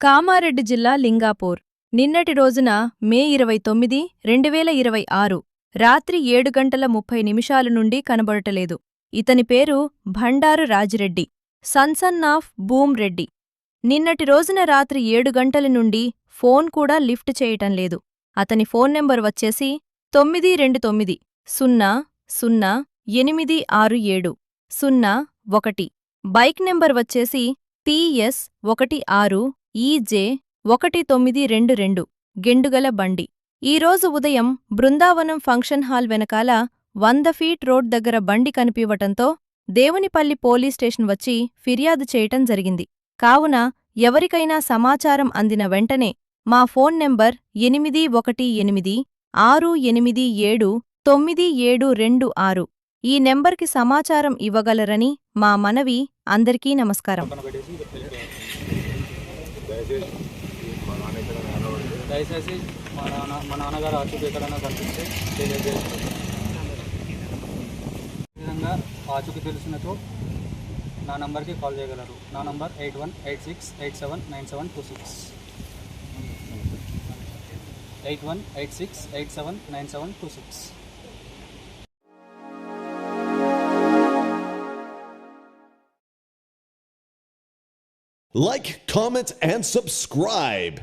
కామారెడ్డి జిల్లా లింగాపూర్. నిన్నటి రోజున మే 29, 2026 రాత్రి 7:30 నుండి కనబడటలేదు. ఇతని పేరు Bhandaru Rajireddy, son of boom Reddy. నిన్నటి రోజున రాత్రి 7 గంటల నుండి ఫోన్ కూడా లిఫ్ట్ చేయటం లేదు. అతని ఫోన్ నెంబర్ వచ్చేసి 929-00867-01. బైక్ నెంబర్ వచ్చేసి TS16EJ1922 గెండుగల బండి. ఈరోజు ఉదయం బృందావనం ఫంక్షన్ హాల్ వెనకాల 100 ఫీట్ రోడ్ దగ్గర బండి కనిపివ్వటంతో దేవునిపల్లి పోలీస్ స్టేషన్ వచ్చి ఫిర్యాదు చేయటం జరిగింది. కావున ఎవరికైనా సమాచారం అందిన వెంటనే మా ఫోన్ నెంబర్ 8186879726 ఈ నెంబర్కి సమాచారం ఇవ్వగలరని మా మనవి. అందరికీ నమస్కారం. దయచేసి మా నాన్నగారు ఆచూకీ ఎక్కడైనా కనిపిస్తే తెలియజేయండి. ఈ విధంగా ఆచూకీ తెలిసినతో నా నంబర్కి కాల్ చేయగలరు. నా number 8186879726 8186879726. Like, comment, and subscribe.